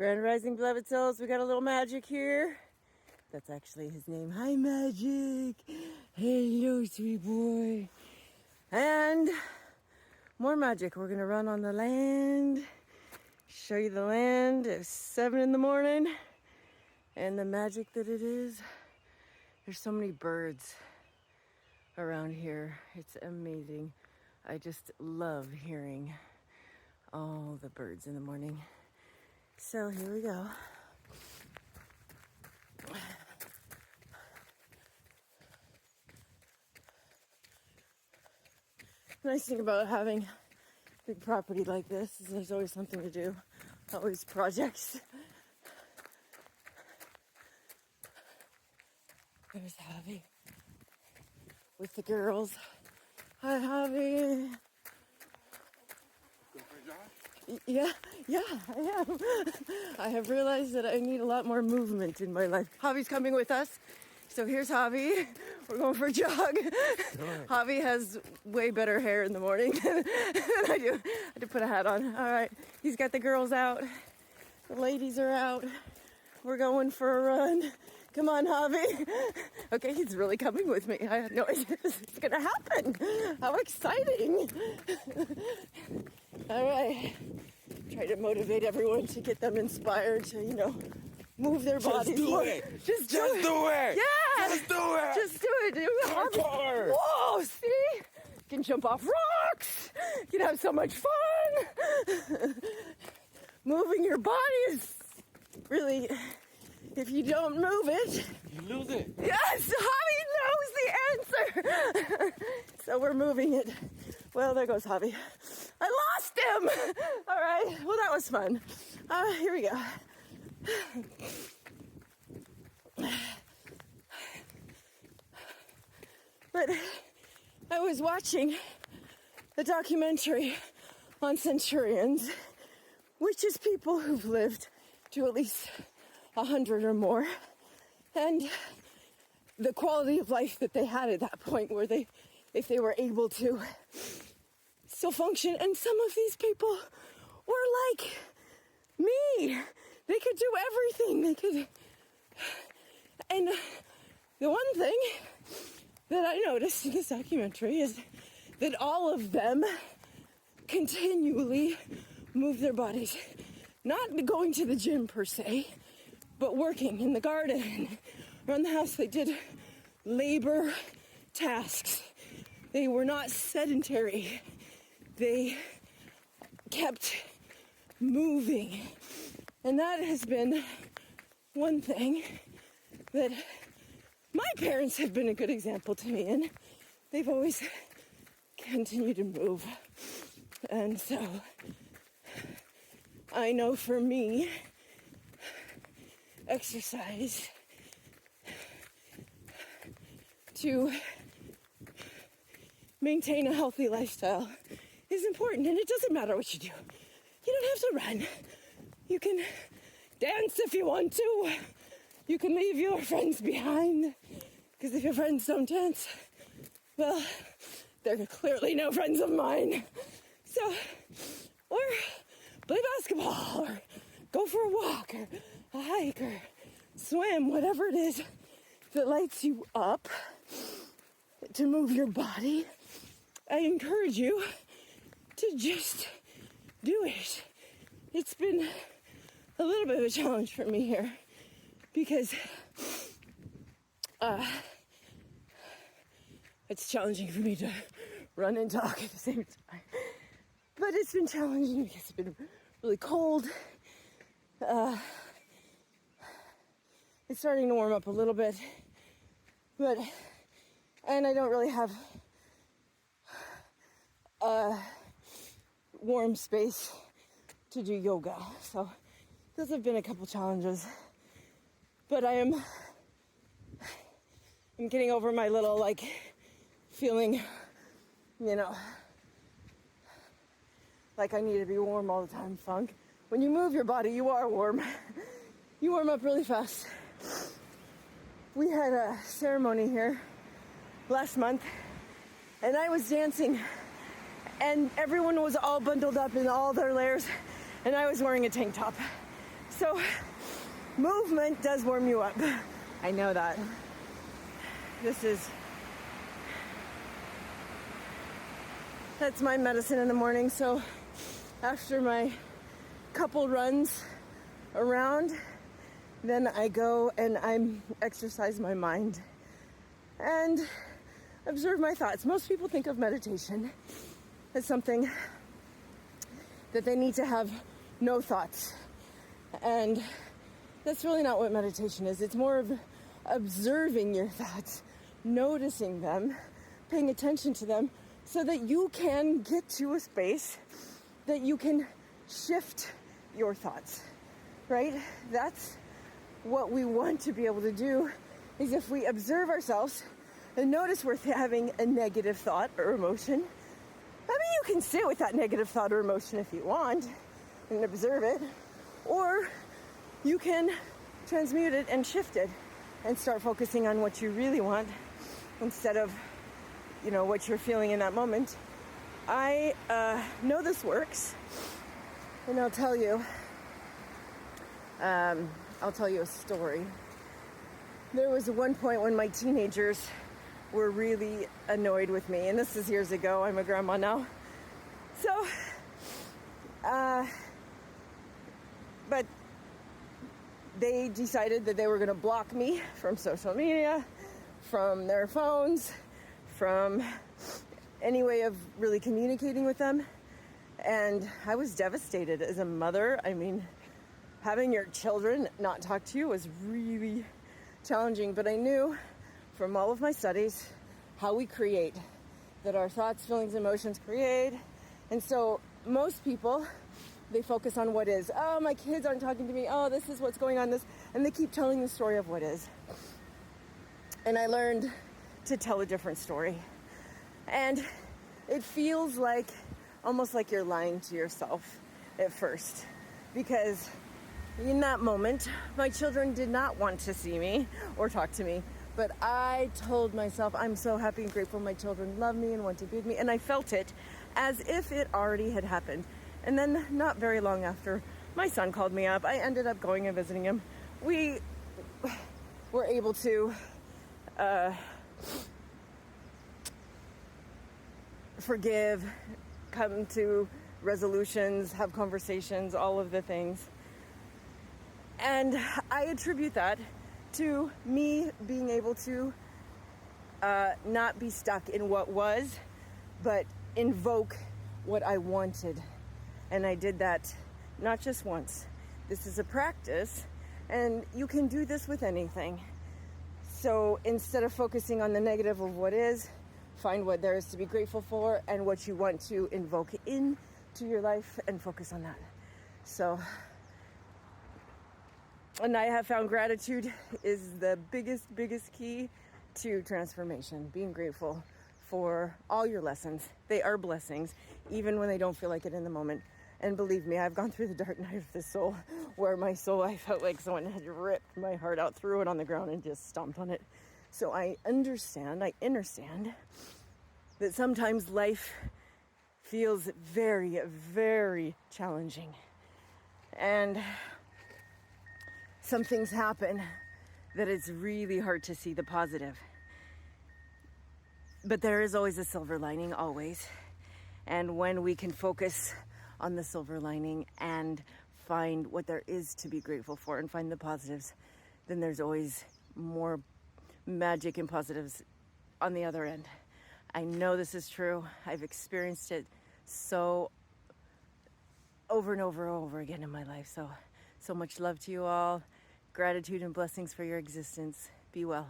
Grand Rising, beloved souls. We got a little magic here. That's actually his name. Hi, Magic. Hello, sweet boy. And more magic. We're going to run on the land. Show you the land. It's 7 in the morning. And the magic that it is. There's so many birds around here. It's amazing. I just love hearing all the birds in the morning. So here we go. Nice thing about having a big property like this is there's always something to do. Always projects. There's Javi with the girls. Hi, Javi. Yeah, I am. I have realized that I need a lot more movement in my life. Javi's coming with us. So here's Javi. We're going for a jog. Javi has way better hair in the morning than I do. I had to put a hat on. All right. He's got the girls out. The ladies are out. We're going for a run. Come on, Javi. Okay, he's really coming with me. I had no idea this was going to happen. How exciting. All right. Try to motivate everyone to get them inspired to, move their bodies. Just do it. Just do it. Yeah. Just do it. Just do it. Hardcore. Whoa, see? You can jump off rocks. You can have so much fun. Moving your body is really, if you don't move it, you lose it. Yes, Javi knows the answer. So we're moving it. Well, there goes Javi. I lost him. All right. Well, that was fun. Here we go. But I was watching a documentary on centurions, which is people who've lived to at least 100 or more, and the quality of life that they had at that point where if they were able to still function. And some of these people were like me. They could do everything. And the one thing that I noticed in this documentary is that all of them continually move their bodies. Not going to the gym per se, but working in the garden, around the house. They did labor tasks. They were not sedentary. They kept moving. And that has been one thing that my parents have been a good example to me in. They've always continued to move. And so I know for me, exercise to maintain a healthy lifestyle is important. And it doesn't matter what you do. You don't have to run. You can dance if you want to. You can leave your friends behind. Because if your friends don't dance, well, they're clearly no friends of mine. So, or play basketball, or go for a walk, or a hike, or swim, whatever it is that lights you up to move your body. I encourage you to just do it. It's been a little bit of a challenge for me here because it's challenging for me to run and talk at the same time. But it's been challenging because it's been really cold. It's starting to warm up a little bit, and I don't really have a warm space to do yoga. So those have been a couple challenges. But I'm getting over my little feeling, like I need to be warm all the time funk. When you move your body, you are warm. You warm up really fast. We had a ceremony here last month, and I was dancing, and everyone was all bundled up in all their layers, and I was wearing a tank top. So movement does warm you up. I know that. That's my medicine in the morning. So after my couple runs around, then I go and I exercise my mind and observe my thoughts. Most people think of meditation as something that they need to have no thoughts. And that's really not what meditation is. It's more of observing your thoughts, noticing them, paying attention to them, so that you can get to a space that you can shift your thoughts, right? That's what we want to be able to do, is if we observe ourselves and notice we're having a negative thought or emotion. I mean, you can sit with that negative thought or emotion if you want and observe it, or you can transmute it and shift it and start focusing on what you really want instead of, what you're feeling in that moment. I know this works, and I'll tell you a story. There was one point when my teenagers were really annoyed with me, and this is years ago. I'm a grandma now. So, but they decided that they were going to block me from social media, from their phones, from any way of really communicating with them. And I was devastated as a mother. I mean, having your children not talk to you was really challenging, but I knew from all of my studies how we create, that our thoughts, feelings, emotions create. And so most people, they focus on what is. Oh, my kids aren't talking to me. Oh, this is what's going on, and they keep telling the story of what is. And I learned to tell a different story. And it feels like, almost like you're lying to yourself at first, because in that moment, my children did not want to see me or talk to me, but I told myself, I'm so happy and grateful my children love me and want to be with me, and I felt it as if it already had happened. And then not very long after, my son called me up. I ended up going and visiting him. We were able to forgive, come to resolutions, have conversations, all of the things. And I attribute that to me being able to not be stuck in what was, but invoke what I wanted. And I did that not just once. This is a practice, and you can do this with anything. So instead of focusing on the negative of what is, find what there is to be grateful for and what you want to invoke into your life and focus on that. So, and I have found gratitude is the biggest key to transformation. Being grateful for all your lessons. They are blessings, even when they don't feel like it in the moment. And believe me, I've gone through the dark night of the soul, where my soul, I felt like someone had ripped my heart out, threw it on the ground, and just stomped on it. So I understand that sometimes life feels very, very challenging. And some things happen that it's really hard to see the positive. But there is always a silver lining, always. And when we can focus on the silver lining and find what there is to be grateful for and find the positives, then there's always more magic and positives on the other end. I know this is true. I've experienced it so over and over again in my life. So much love to you all. Gratitude and blessings for your existence. Be well.